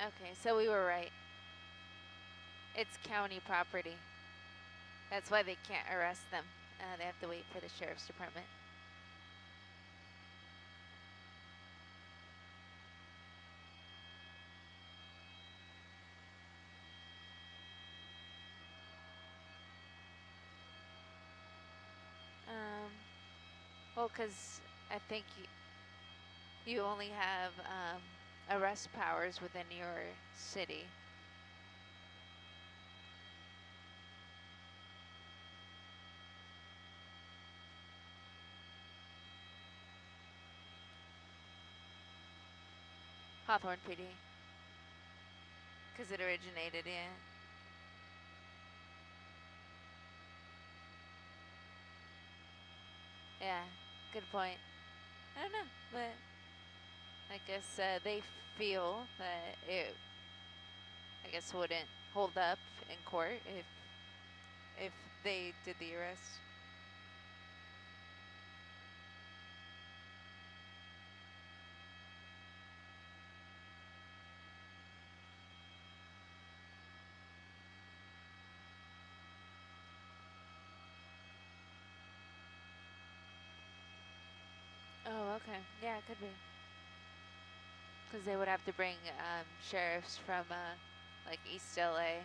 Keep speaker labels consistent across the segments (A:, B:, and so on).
A: Okay, so we were right. It's county property. That's why they can't arrest them. They have to wait for the sheriff's department. Well, because I think you only have arrest powers within your city. Hawthorne PD. Because it originated, yeah. Yeah, good point. I don't know, but I guess they feel that it, I guess, wouldn't hold up in court if they did the arrest. Oh, okay. Yeah, it could be. Because they would have to bring sheriffs from like East LA.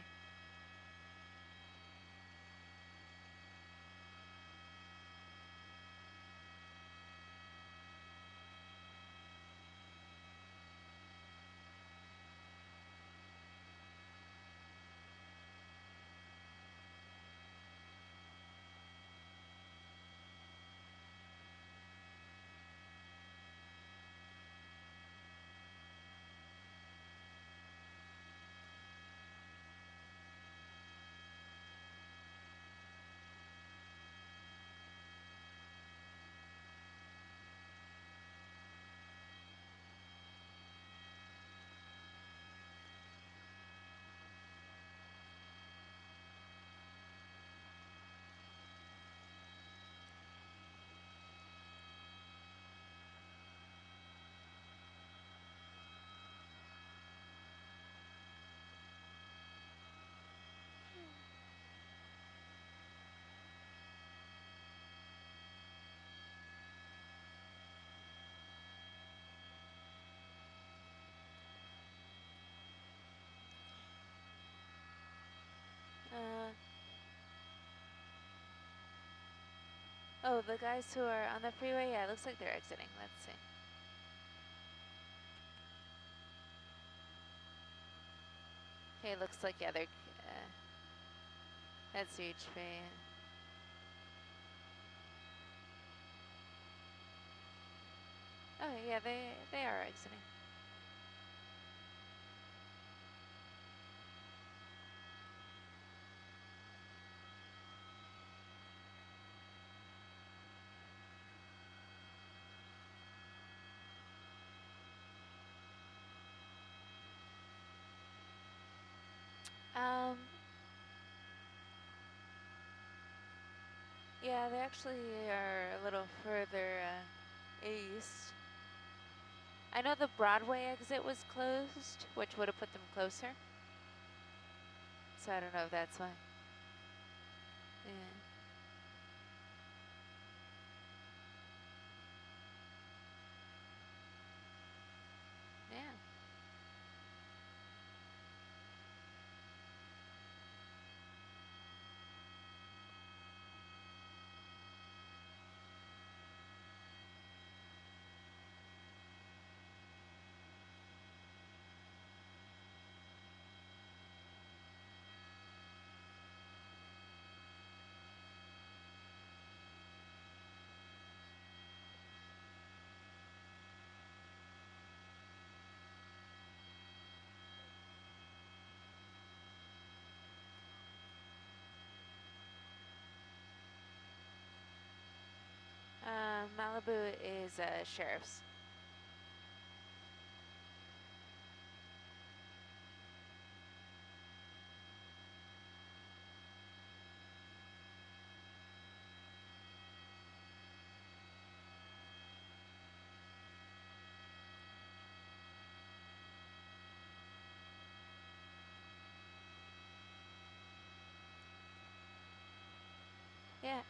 A: Oh, the guys who are on the freeway, yeah, it looks like they're exiting. Let's see. Okay, looks like, yeah, they're, that's HP. Oh, yeah, they are exiting. Yeah, they actually are a little further east. I know the Broadway exit was closed, which would have put them closer. So I don't know if that's why. Yeah. Yeah. Malibu is sheriff's.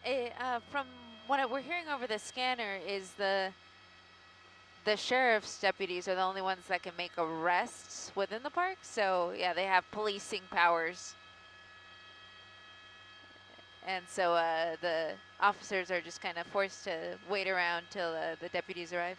A: Yeah. From what we're hearing over the scanner is the sheriff's deputies are the only ones that can make arrests within the park. So yeah, they have policing powers. And so the officers are just kind of forced to wait around till the deputies arrive.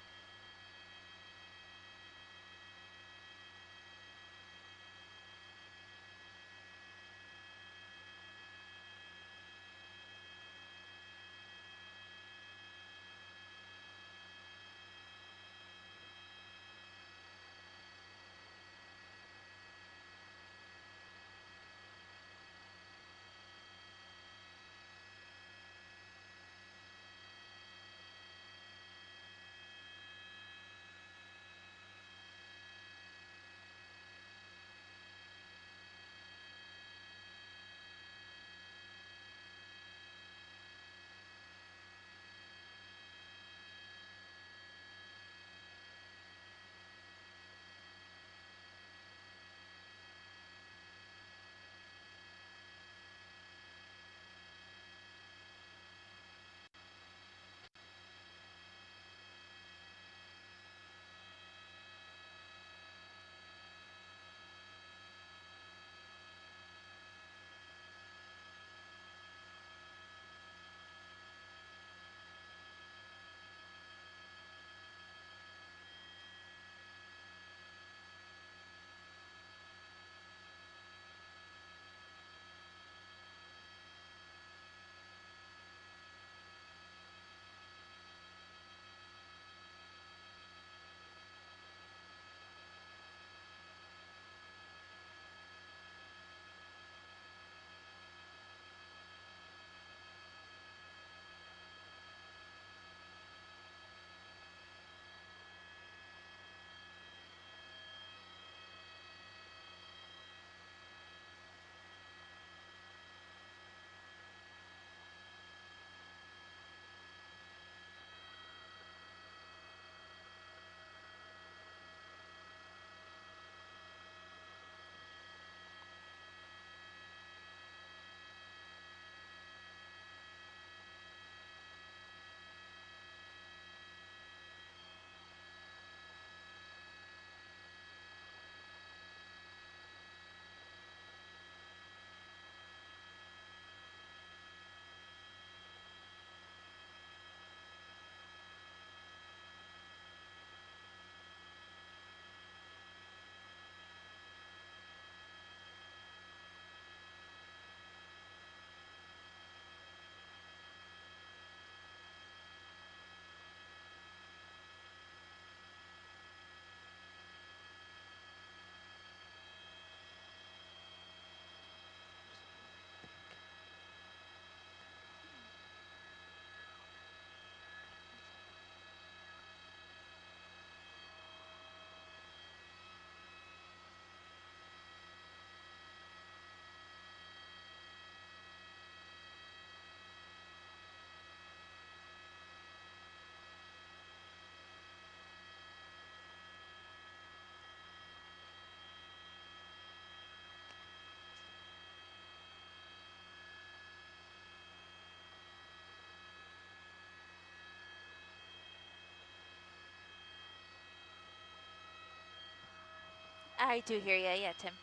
A: I do hear you, yeah, Tim.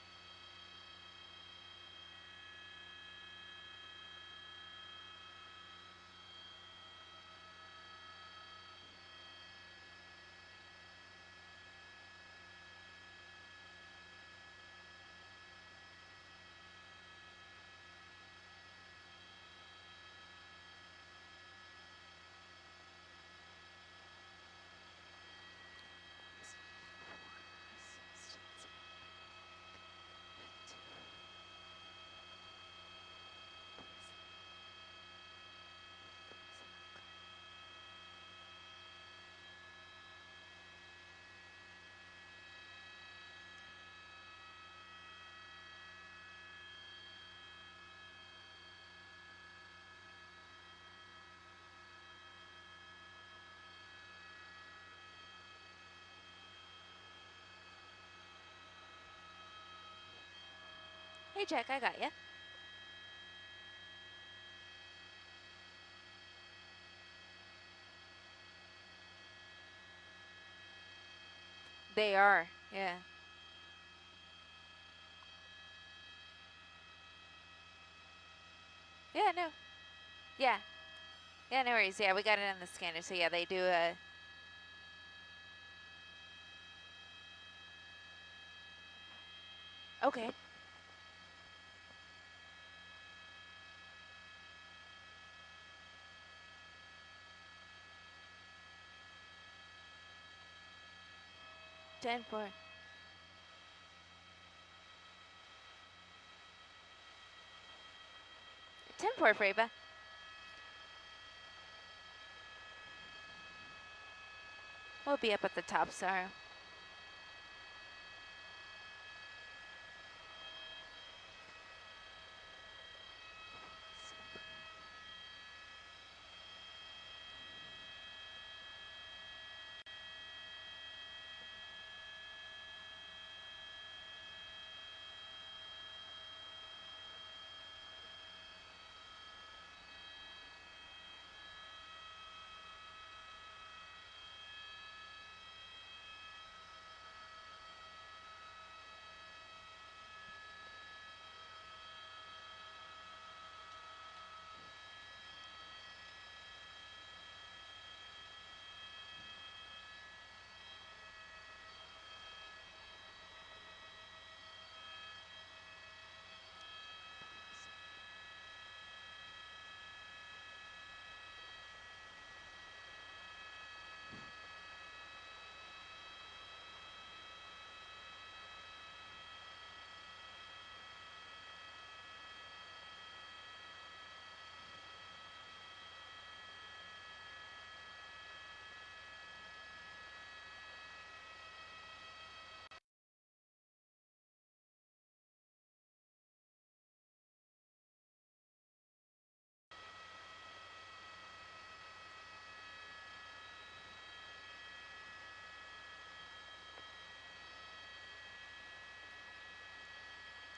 A: Hey, Jack, I got you. They are, yeah. Yeah, no. Yeah. Yeah, no worries. Yeah, we got it on the scanner. So yeah, they do okay. 10-4. 10-4, Freba. We'll be up at the top, Sarah.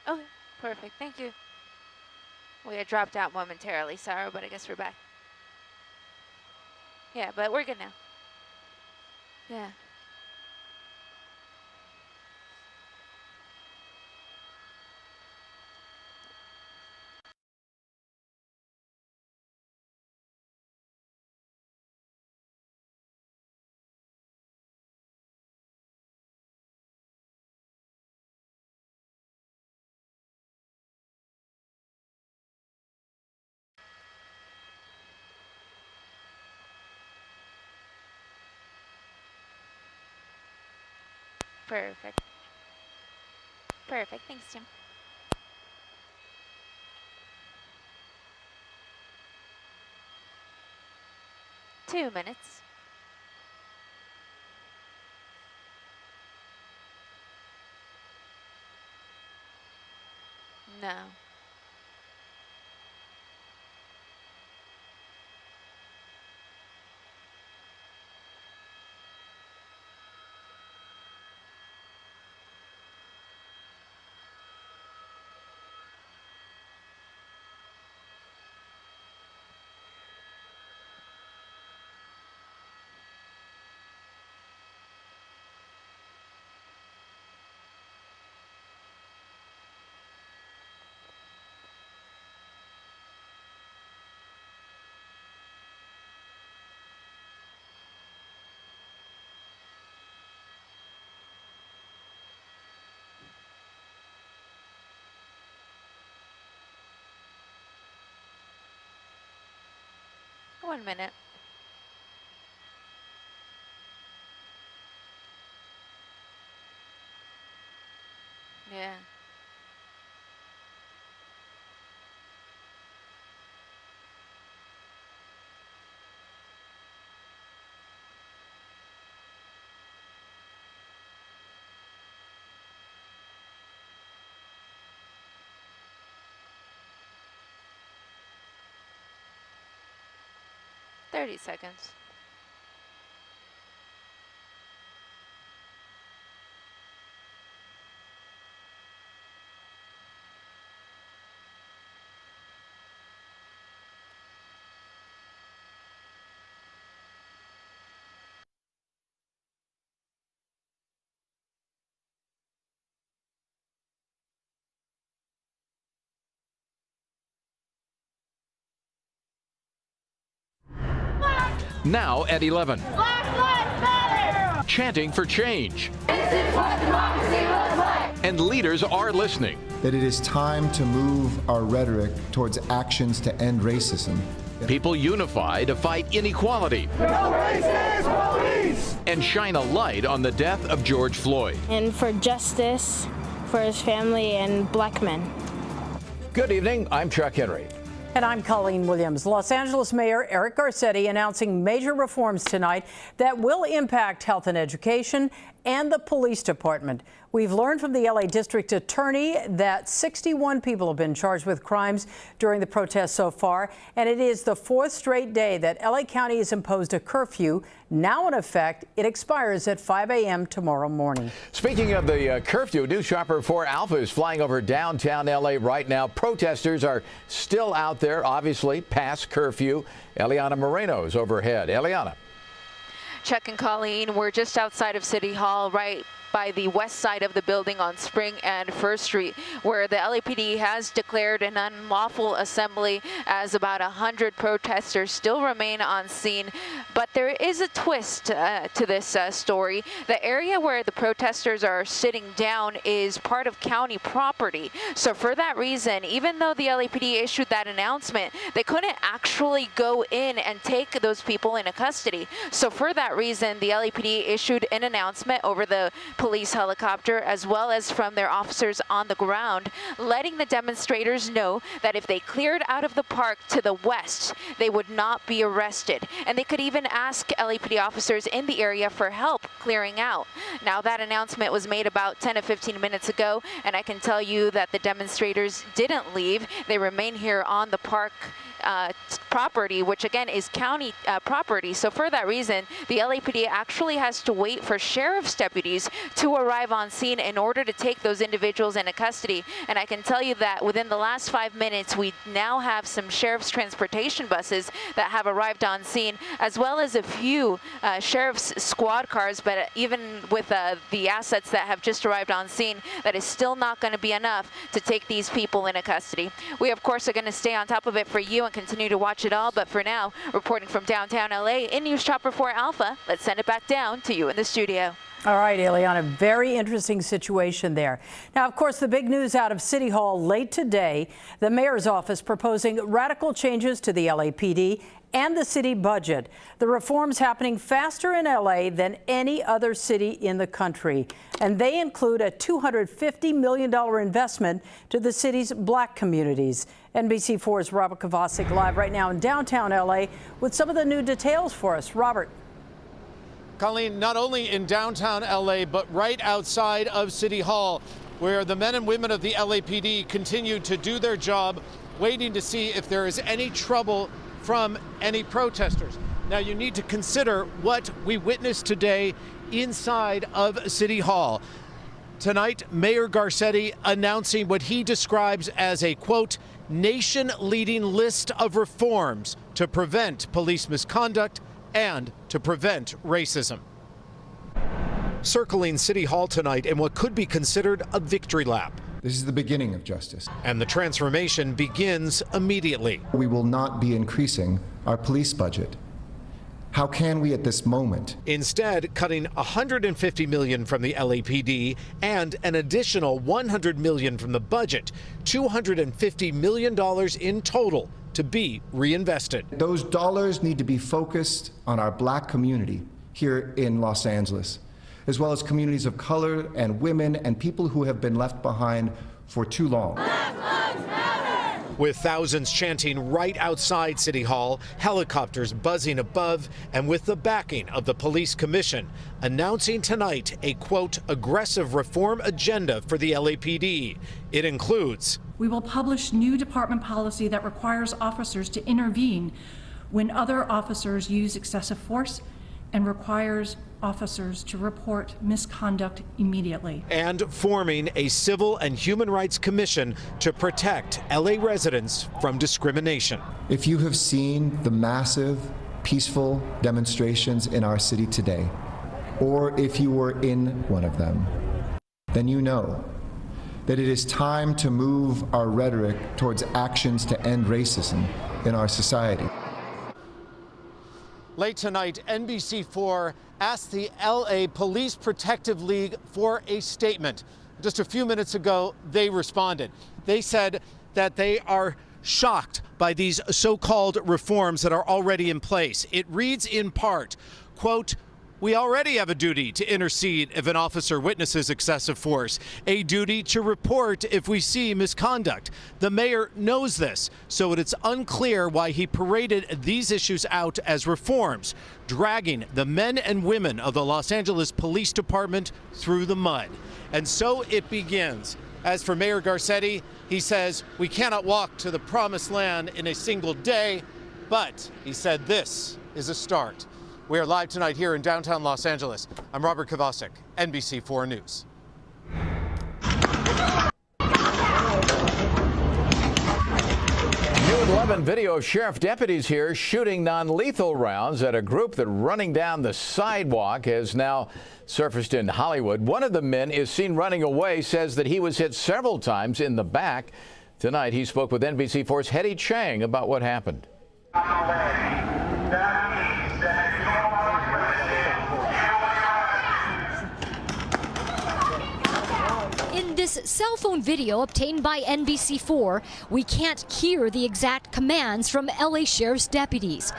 A: Okay, perfect. Thank you. We had dropped out momentarily, Sarah, but I guess we're back. Yeah, but we're good now. Yeah. Perfect. Perfect. Thanks, Jim. 2 minutes. No. 1 minute. Yeah. 30 seconds.
B: now at 11.
C: Black Lives Matter!
B: Chanting for change.
C: This is what democracy looks like!
B: And leaders are listening.
D: That it is time to move our rhetoric towards actions to end racism.
B: People unify to fight inequality.
E: No racist police!
B: And shine a light on the death of George Floyd.
F: And for justice for his family and black men.
B: Good evening, I'm Chuck Henry.
G: And I'm Colleen Williams. Los Angeles Mayor Eric Garcetti announcing major reforms tonight that will impact health and education and the police department. We've learned from the LA District Attorney that 61 people have been charged with crimes during the protests so far, and it is the fourth straight day that LA County has imposed a curfew, now in effect. It expires at 5 a.m. tomorrow morning.
B: Speaking of the curfew, News Chopper 4 Alpha is flying over downtown LA right now. Protesters are still out there, obviously, past curfew. Eliana Moreno is overhead. Eliana.
A: Chuck and Colleen, we're just outside of City Hall, right by the west side of the building on Spring and First Street, where the LAPD has declared an unlawful assembly as about 100 protesters still remain on scene. But there is a twist to this story. The area where the protesters are sitting down is part of county property. So for that reason, even though the LAPD issued that announcement, they couldn't actually go in and take those people into custody. So for that reason, the LAPD issued an announcement over the police helicopter, as well as from their officers on the ground, letting the demonstrators know that if they cleared out of the park to the west, they would not be arrested. And they could even ask LAPD officers in the area for help clearing out. Now, that announcement was made about 10 to 15 minutes ago, and I can tell you that the demonstrators didn't leave. They remain here on the park property, which again is county property. So for that reason, the LAPD actually has to wait for sheriff's deputies to arrive on scene in order to take those individuals into custody. And I can tell you that within the last 5 minutes, we now have some sheriff's transportation buses that have arrived on scene, as well as a few sheriff's squad cars. But even with the assets that have just arrived on scene, that is still not going to be enough to take these people into custody. We, of course, are going to stay on top of it for you and continue to watch it all. But for now, reporting from downtown LA in News Chopper 4 Alpha, let's send it back down to you in the studio.
G: All right, Eliana, very interesting situation there. Now, of course, the big news out of City Hall late today, the mayor's office proposing radical changes to the LAPD and the city budget. The reforms happening faster in LA than any other city in the country. And they include a $250 million investment to the city's black communities. NBC4's Robert Kovacic live right now in downtown LA with some of the new details for us. Robert.
H: Colleen, not only in downtown LA, but right outside of City Hall, where the men and women of the LAPD continue to do their job, waiting to see if there is any trouble from any protesters. Now, you need to consider what we witnessed today inside of City Hall. Tonight, Mayor Garcetti announcing what he describes as a, quote, nation-leading list of reforms to prevent police misconduct and to prevent racism. Circling City Hall tonight in what could be considered a victory lap.
D: This is the beginning of justice.
H: And the transformation begins immediately.
D: We will not be increasing our police budget. How can we at this moment?
H: Instead, cutting $150 million from the LAPD and an additional $100 million from the budget, $250 million in total to be reinvested.
D: Those dollars need to be focused on our black community here in Los Angeles, as well as communities of color and women and people who have been left behind for too long.
C: Black Lives Matter!
H: With thousands chanting right outside City Hall, helicopters buzzing above, and with the backing of the Police Commission, announcing tonight a, quote, aggressive reform agenda for the LAPD. It includes:
I: we will publish new department policy that requires officers to intervene when other officers use excessive force and requires officers to report misconduct immediately.
H: And forming a Civil and Human Rights Commission to protect LA residents from discrimination.
D: If you have seen the massive, peaceful demonstrations in our city today, or if you were in one of them, then you know that it is time to move our rhetoric towards actions to end racism in our society.
H: Late tonight, NBC4 asked the LA Police Protective League for a statement. Just a few minutes ago, they responded. They said that they are shocked by these so-called reforms that are already in place. It reads in part, quote, "We already have a duty to intercede if an officer witnesses excessive force, a duty to report if we see misconduct. The mayor knows this, so it's unclear why he paraded these issues out as reforms, dragging the men and women of the Los Angeles Police Department through the mud." And so it begins. As for Mayor Garcetti, he says we cannot walk to the promised land in a single day, but he said this is a start. We are live tonight here in downtown Los Angeles. I'm Robert Kovacic, NBC4 News.
B: New 11 video of sheriff deputies here shooting non-lethal rounds at a group that running down the sidewalk has now surfaced in Hollywood. One of the men is seen running away, says that he was hit several times in the back. Tonight he spoke with NBC4's Hetty Chang about what happened.
J: In this cell phone video obtained by NBC4, we can't hear the exact commands from LA Sheriff's deputies.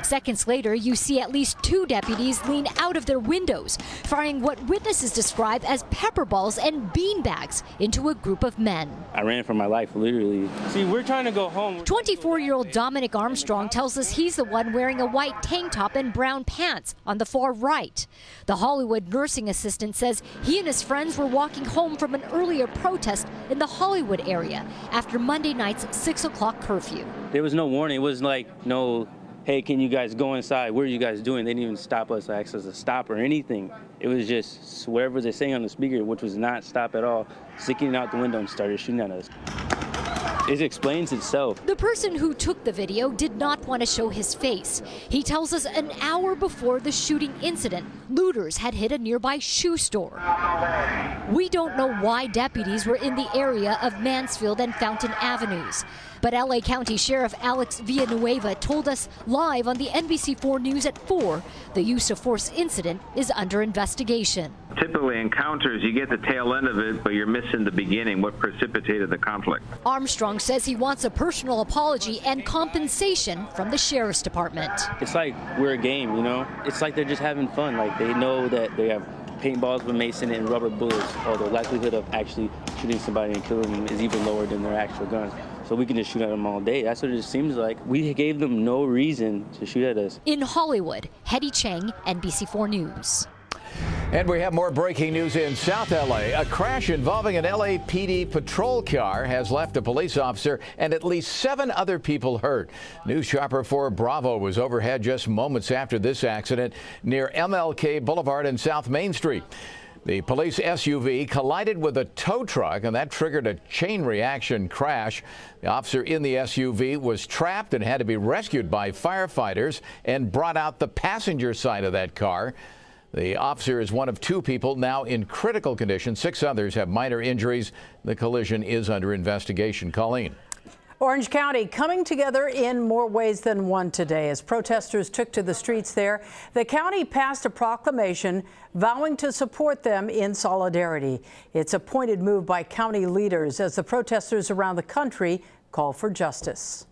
J: Seconds later, you see at least 2 deputies lean out of their windows, firing what witnesses describe as pepper balls and beanbags into a group of men.
K: I ran for my life, literally. See, we're trying to go home.
J: 24-year-old Dominic Armstrong tells us he's the one wearing a white tank top and brown pants on the far right. The Hollywood nursing assistant says he and his friends were walking home from an earlier protest in the Hollywood area after Monday night's 6 o'clock curfew.
K: There was no warning. It was like, no, hey, can you guys go inside? What are you guys doing? They didn't even stop us, ask us to stop or anything. It was just whatever they're saying on the speaker, which was not stop at all, sticking out the window and started shooting at us. It explains itself.
J: The person who took the video did not want to show his face. He tells us an hour before the shooting incident, looters had hit a nearby shoe store. We don't know why deputies were in the area of Mansfield and Fountain Avenues. But LA County Sheriff Alex Villanueva told us live on the NBC4 News at 4, the use of force incident is under investigation.
L: Typically encounters, you get the tail end of it, but you're missing the beginning, what precipitated the conflict.
J: Armstrong says he wants a personal apology and compensation from the Sheriff's Department.
K: It's like we're a game, you know? It's like they're just having fun. Like they know that they have paintballs with mason and rubber bullets, or the likelihood of actually shooting somebody and killing them is even lower than their actual guns. So we can just shoot at them all day. That's what it seems like. We gave them no reason to shoot at us.
J: In Hollywood, Hetty Chang, NBC4 News.
B: And we have more breaking news in South LA. A crash involving an LAPD patrol car has left a police officer and at least 7 other people hurt. News Chopper 4 Bravo was overhead just moments after this accident near MLK Boulevard and South Main Street. The police SUV collided with a tow truck, and that triggered a chain reaction crash. The officer in the SUV was trapped and had to be rescued by firefighters and brought out the passenger side of that car. The officer is one of 2 people now in critical condition. 6 others have minor injuries. The collision is under investigation. Colleen.
G: Orange County coming together in more ways than one today. As protesters took to the streets there, the county passed a proclamation vowing to support them in solidarity. It's a pointed move by county leaders as the protesters around the country call for justice.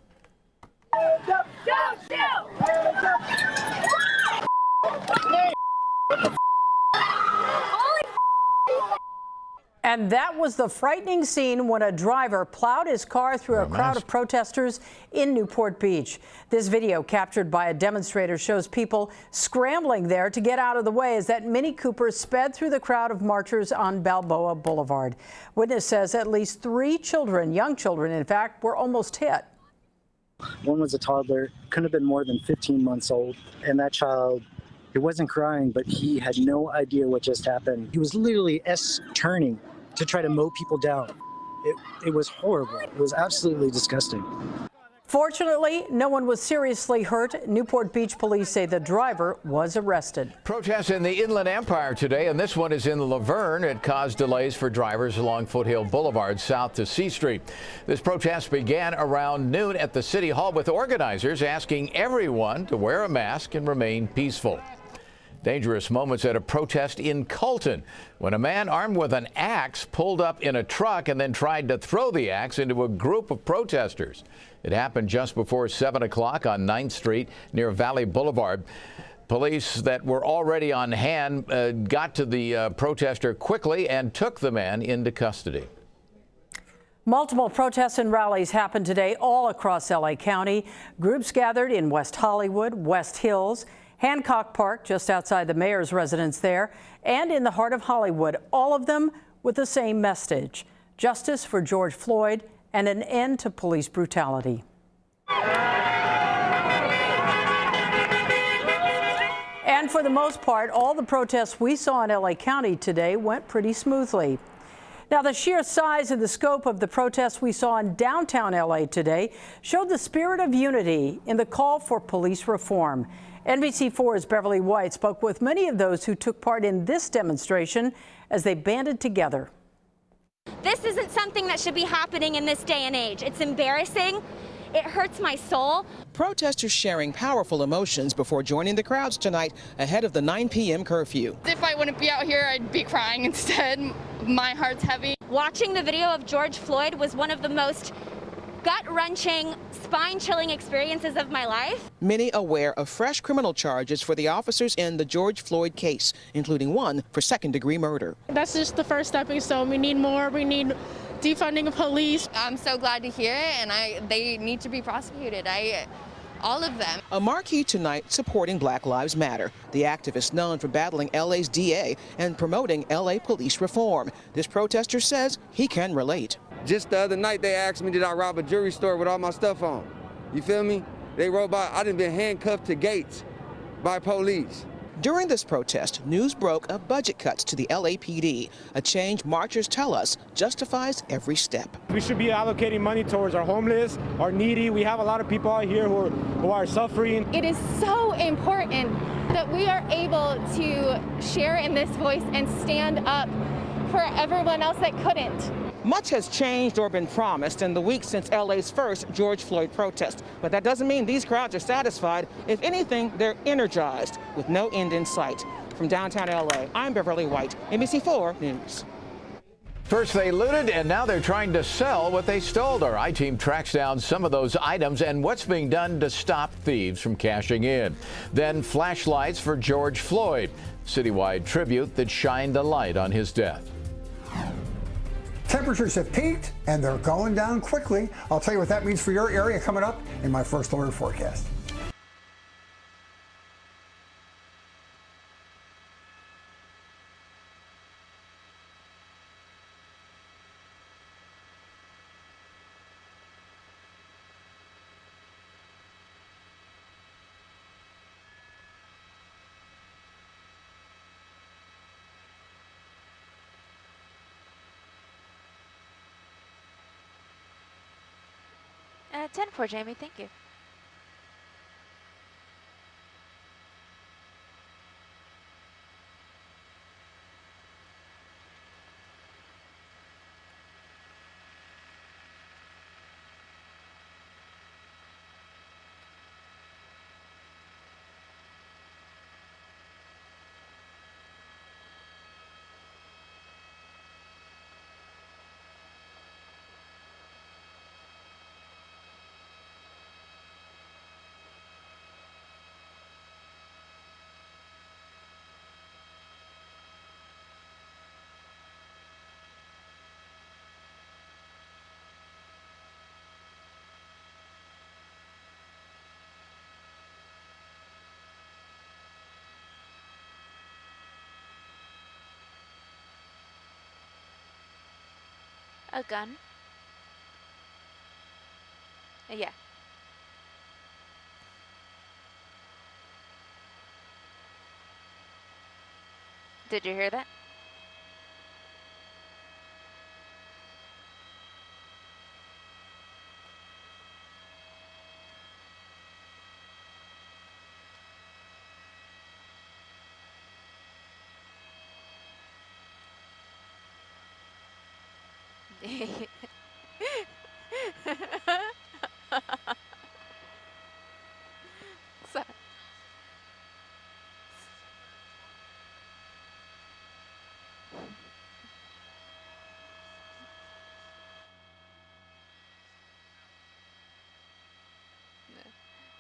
G: And that was the frightening scene when a driver plowed his car through a crowd of protesters in Newport Beach. This video captured by a demonstrator shows people scrambling there to get out of the way as that Mini Cooper sped through the crowd of marchers on Balboa Boulevard. Witness says at least 3 children, young children in fact, were almost hit.
M: One was a toddler, couldn't have been more than 15 months old, and that child, he wasn't crying, but he had no idea what just happened. He was literally S-turning to try to mow people down. It was horrible. It was absolutely disgusting.
G: Fortunately, no one was seriously hurt. Newport Beach police say the driver was arrested.
B: Protests in the Inland Empire today, and this one is in Laverne. It caused delays for drivers along Foothill Boulevard south to C Street. This protest began around noon at the City Hall with organizers asking everyone to wear a mask and remain peaceful. Dangerous moments at a protest in Colton when a man armed with an axe pulled up in a truck and then tried to throw the axe into a group of protesters. It happened just before 7 o'clock on 9th Street near Valley Boulevard. Police that were already on hand got to the protester quickly and took the man into custody.
G: Multiple protests and rallies happened today all across LA County. Groups gathered in West Hollywood, West Hills, Hancock Park, just outside the mayor's residence there, and in the heart of Hollywood, all of them with the same message: justice for George Floyd and an end to police brutality. And for the most part, all the protests we saw in LA County today went pretty smoothly. Now, the sheer size and the scope of the protests we saw in downtown LA today showed the spirit of unity in the call for police reform. NBC4's Beverly White spoke with many of those who took part in this demonstration as they banded together.
N: This isn't something that should be happening in this day and age. It's embarrassing. It hurts my soul.
O: Protesters sharing powerful emotions before joining the crowds tonight ahead of the 9 p.m. curfew.
P: If I wouldn't be out here, I'd be crying instead. My heart's heavy.
N: Watching the video of George Floyd was one of the most gut-wrenching, spine-chilling experiences of my life.
O: Many aware of fresh criminal charges for the officers in the George Floyd case, including one for second-degree murder.
Q: That's just the first stepping stone. We need more. We need defunding of police.
P: I'm so glad to hear it, and they need to be prosecuted. All of them.
O: A marquee tonight supporting Black Lives Matter, the activist known for battling LA's DA and promoting LA police reform. This protester says he can relate.
R: Just the other night, they asked me, did I rob a jewelry store with all my stuff on? You feel me? They rode by, I done been handcuffed to gates by police.
O: During this protest, news broke of budget cuts to the LAPD, a change marchers tell us justifies every step.
S: We should be allocating money towards our homeless, our needy. We have a lot of people out here who are suffering.
T: It is so important that we are able to share in this voice and stand up for everyone else that couldn't.
O: Much has changed or been promised in the week since LA's first George Floyd protest. But that doesn't mean these crowds are satisfied. If anything, they're energized with no end in sight. From downtown LA, I'm Beverly White, NBC4 News.
B: First they looted, and now they're trying to sell what they stole. Our I-Team tracks down some of those items and what's being done to stop thieves from cashing in. Then flashlights for George Floyd, citywide tribute that shined a light on his death.
U: Temperatures have peaked and they're going down quickly. I'll tell you what that means for your area coming up in my first alert forecast.
A: Uh, 10-4, Jamie, thank you. A gun? Yeah. Did you hear that?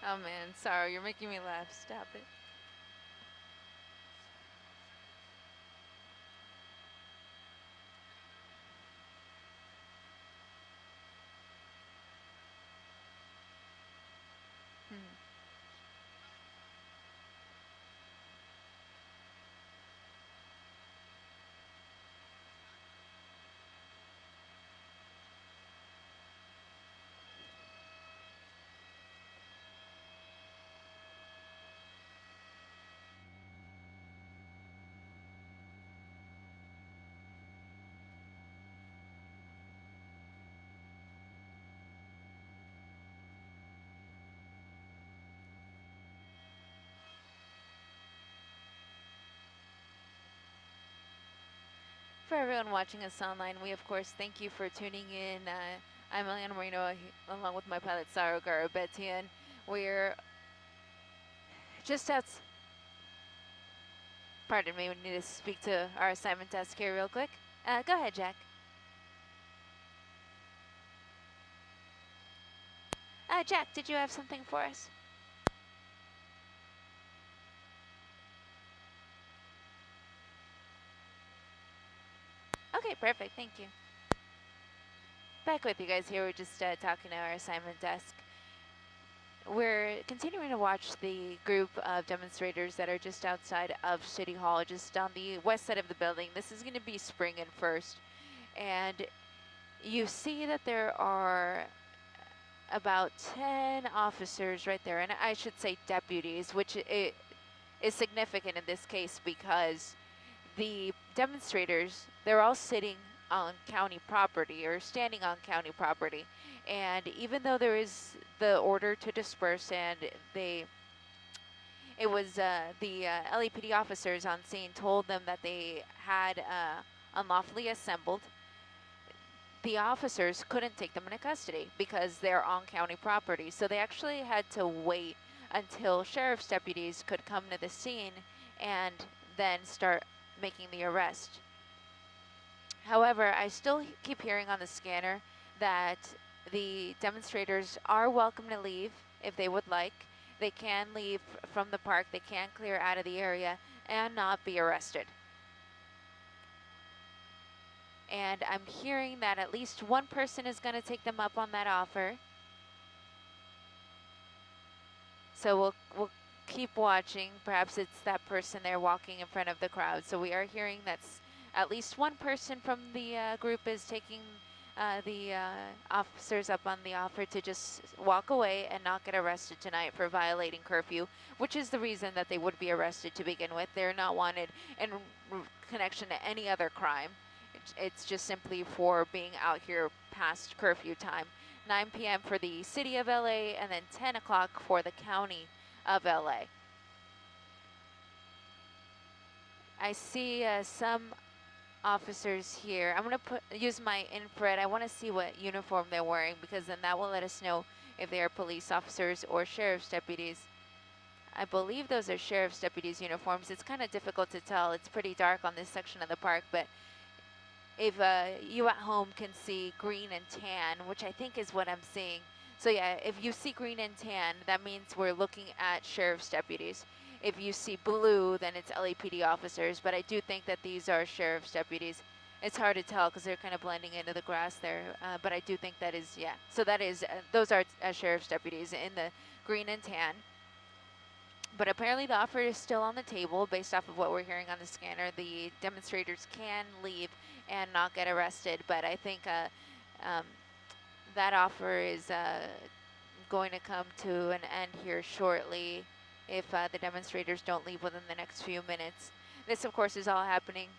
A: Oh man, sorry, you're making me laugh. Stop it. For everyone watching us online, we of course thank you for tuning in. I'm Eliana Marino, along with my pilot Sarah Garabetian. We're just outside. Pardon me, we need to speak to our assignment desk here real quick. Go ahead, Jack. Jack, did you have something for us? Okay, perfect, thank you. Back with you guys here, we're just talking to our assignment desk. We're continuing to watch the group of demonstrators that are just outside of City Hall, just on the west side of the building. This is going to be Spring and First. And you see that there are about 10 officers right there, and I should say deputies, which is significant in this case because the demonstrators, they're all sitting on county property or standing on county property. And even though there is the order to disperse and it was the LAPD officers on scene told them that they had unlawfully assembled, the officers couldn't take them into custody because they're on county property. So they actually had to wait until sheriff's deputies could come to the scene and then start making the arrest. However, I still keep hearing on the scanner that the demonstrators are welcome to leave if they would like. They can leave from the park, they can clear out of the area and not be arrested. And I'm hearing that at least one person is going to take them up on that offer. So we'll keep watching. Perhaps it's that person there walking in front of the crowd. So we are hearing that's at least one person from the group is taking the officers up on the offer to just walk away and not get arrested tonight for violating curfew, which is the reason that they would be arrested to begin with. They're not wanted in connection to any other crime. It's just simply for being out here past curfew time. 9 p.m. for the city of LA and then 10 o'clock for the county of LA. I see some officers here. I'm going to use my infrared. I want to see what uniform they're wearing because then that will let us know if they are police officers or sheriff's deputies. I believe those are sheriff's deputies' uniforms. It's kind of difficult to tell. It's pretty dark on this section of the park, but if you at home can see green and tan, which I think is what I'm seeing. So yeah, if you see green and tan, that means we're looking at sheriff's deputies. If you see blue, then it's LAPD officers, but I do think that these are sheriff's deputies. It's hard to tell because they're kind of blending into the grass there, but I do think that is, yeah. So that is, those are sheriff's deputies in the green and tan. But apparently the offer is still on the table based off of what we're hearing on the scanner. The demonstrators can leave and not get arrested, but I think that offer is going to come to an end here shortly if the demonstrators don't leave within the next few minutes. This, of course, is all happening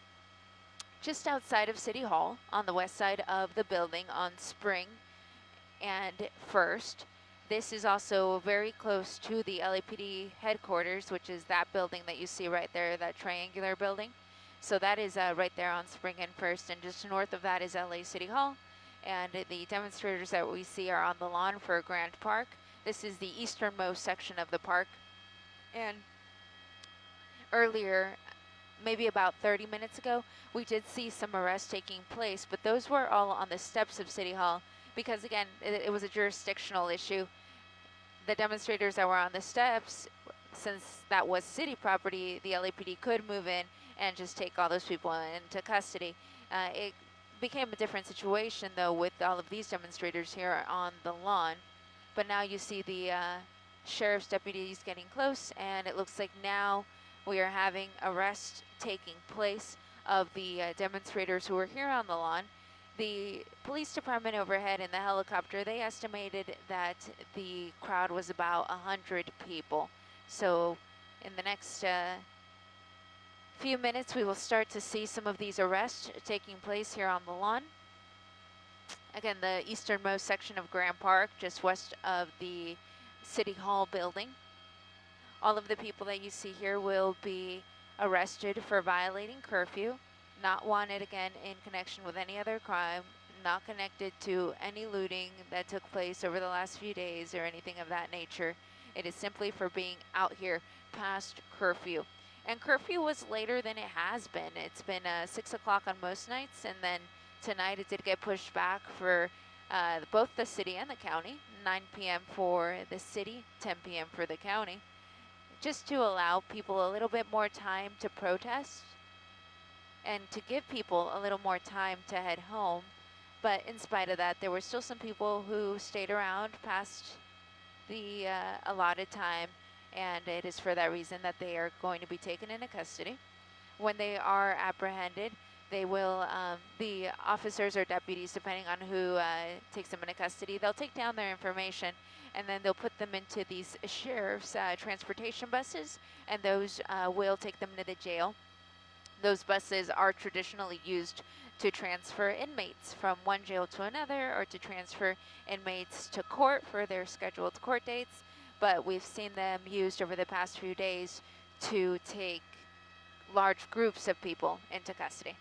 A: just outside of City Hall on the west side of the building on Spring and First. This is also very close to the LAPD headquarters, which is that building that you see right there, that triangular building. So that is right there on Spring and First, and just north of that is LA City Hall. And the demonstrators that we see are on the lawn for Grand Park. This is the easternmost section of the park. And earlier, maybe about 30 minutes ago, we did see some arrests taking place, but those were all on the steps of City Hall because, again, it was a jurisdictional issue. the demonstrators that were on the steps, since that was city property, the LAPD could move in and just take all those people into custody. It became a different situation though with all of these demonstrators here on the lawn. But now you see the sheriff's deputies getting close, and it looks like now we are having arrest taking place of the demonstrators who were here on the lawn. The police department overhead in the helicopter, they estimated that the crowd was about 100 people. So in the next few minutes, we will start to see some of these arrests taking place here on the lawn. Again, the easternmost section of Grant Park, just west of the City Hall building. All of the people that you see here will be arrested for violating curfew, not wanted again in connection with any other crime, not connected to any looting that took place over the last few days or anything of that nature. It is simply for being out here past curfew. And curfew was later than it has been. It's been 6 o'clock on most nights, and then tonight it did get pushed back for both the city and the county, 9 p.m. for the city, 10 p.m. for the county, just to allow people a little bit more time to protest and to give people a little more time to head home. But in spite of that, there were still some people who stayed around past the allotted time, and it is for that reason that they are going to be taken into custody. When they are apprehended, they will, the officers or deputies, depending on who takes them into custody, they'll take down their information, and then they'll put them into these sheriff's transportation buses, and those will take them to the jail. Those buses are traditionally used to transfer inmates from one jail to another, or to transfer inmates to court for their scheduled court dates. But we've seen them used over the past few days to take large groups of people into custody.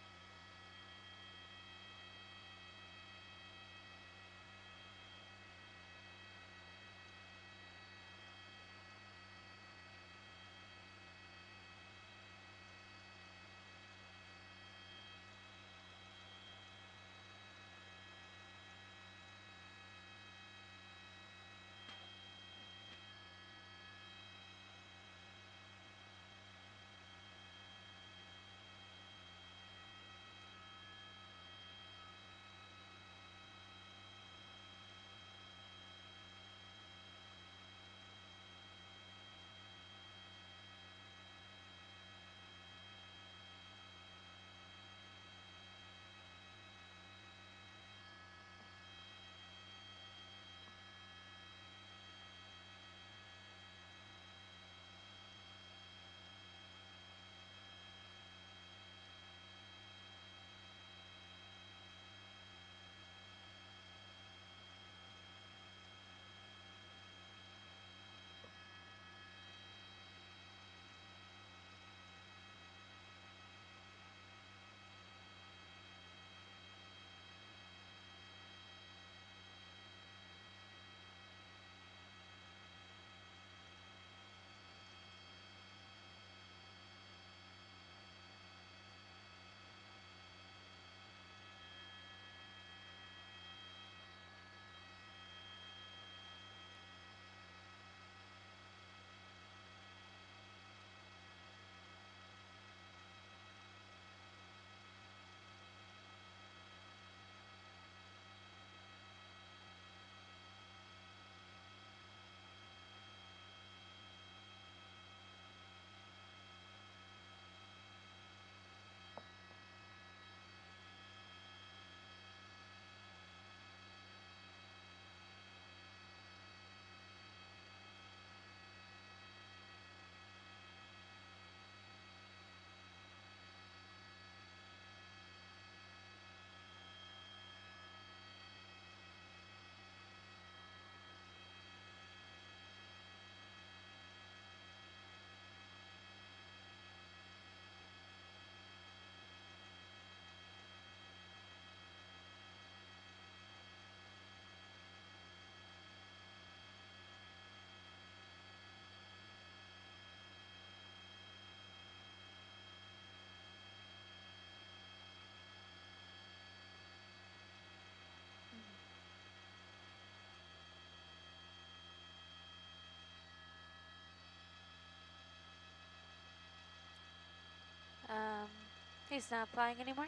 A: He's not flying anymore?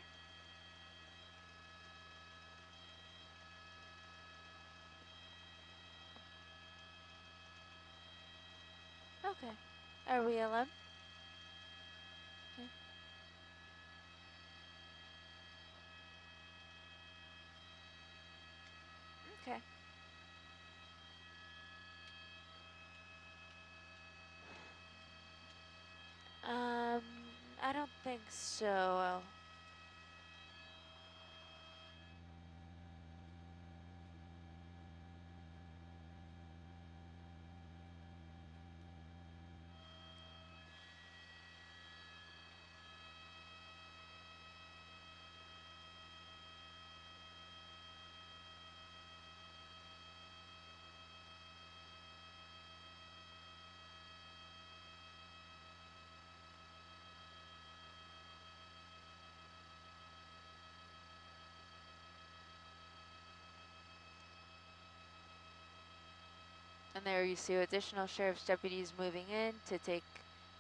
A: Okay. Are we alone? Okay. I don't think so. And there you see additional sheriff's deputies moving in to take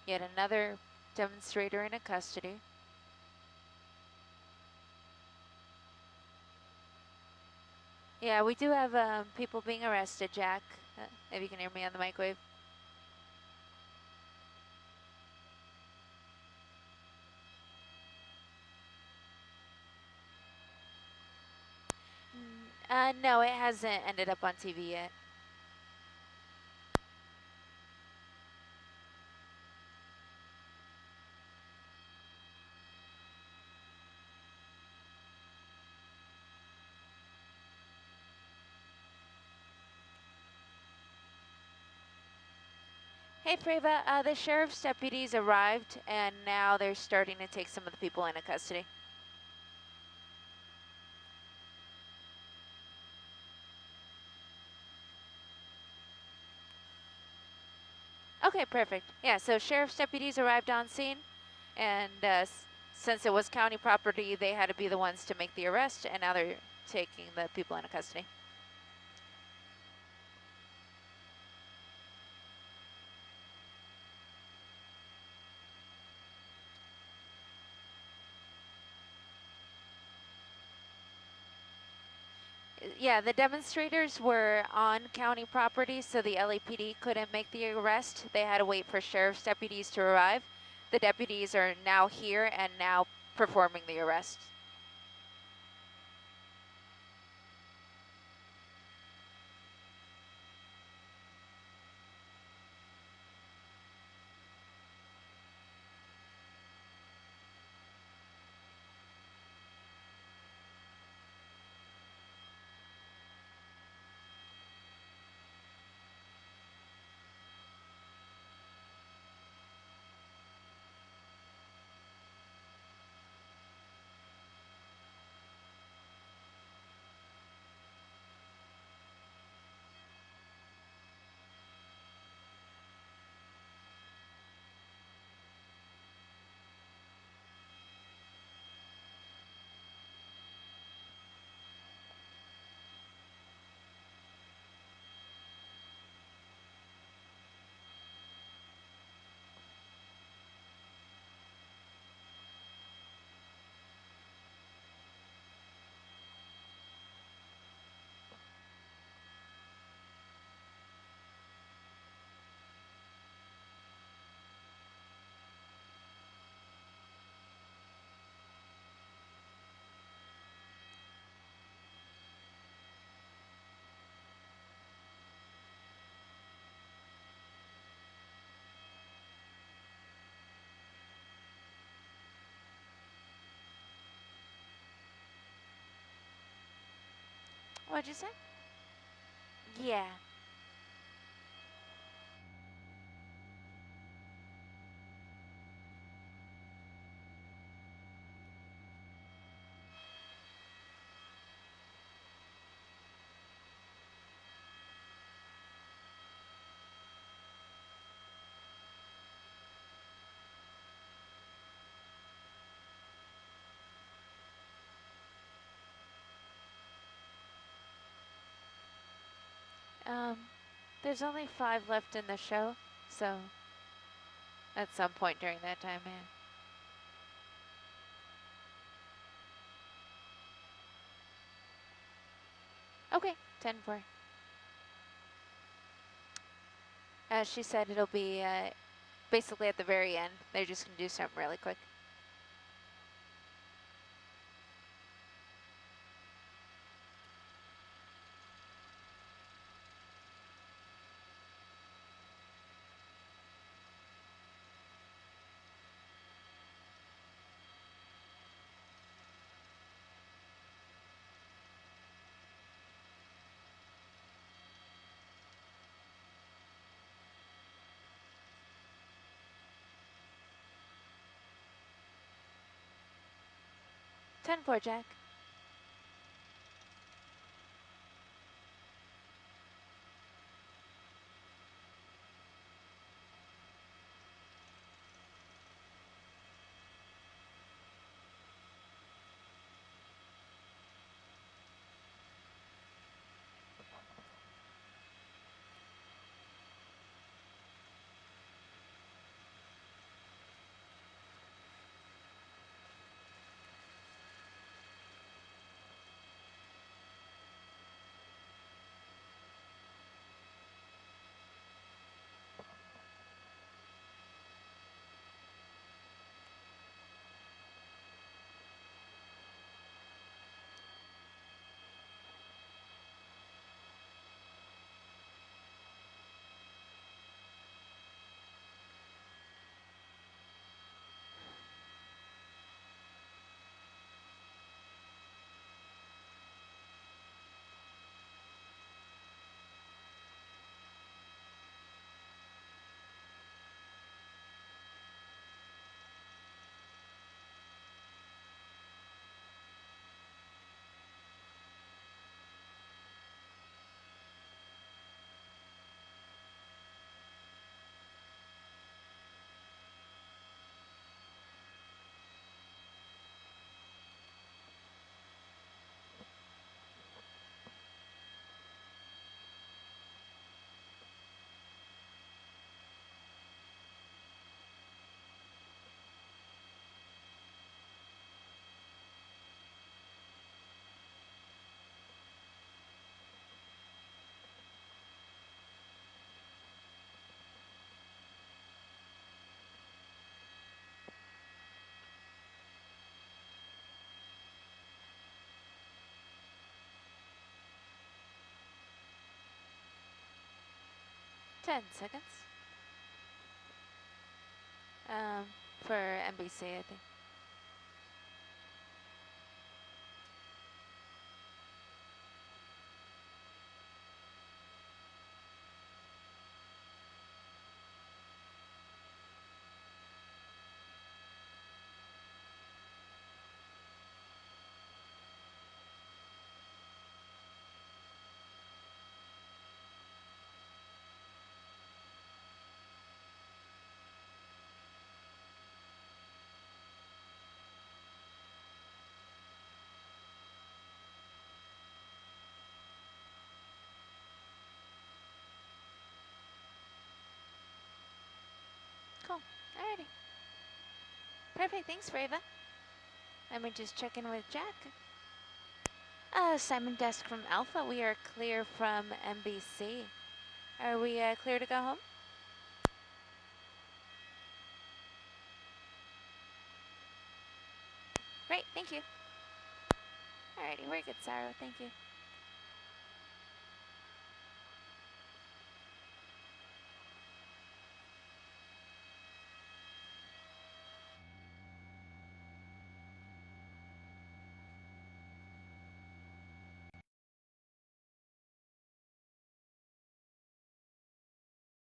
A: yet another demonstrator into custody. Yeah, we do have people being arrested, Jack. If you can hear me on the microwave. No, it hasn't ended up on TV yet. Hey, Preva, the sheriff's deputies arrived, and now they're starting to take some of the people into custody. Okay, perfect. Yeah, so sheriff's deputies arrived on scene, and since it was county property, they had to be the ones to make the arrest, and now they're taking the people into custody. Yeah, the demonstrators were on county property, so the LAPD couldn't make the arrest. They had to wait for sheriff's deputies to arrive. The deputies are now here and now performing the arrest. What'd you say? Yeah. There's only 5 left in the show, so at some point during that time, yeah. 10-4. She said it'll be basically at the very end. They're just going to do something really quick. Ten-4, Jack. Ten seconds. For NBC, I think. Cool. Alrighty. Perfect. Thanks, Rava. Let me just check in with Jack. Simon Desk from Alpha. We are clear from NBC. Are we clear to go home? Great. Thank you. Alrighty. We're good, Sarah. Thank you.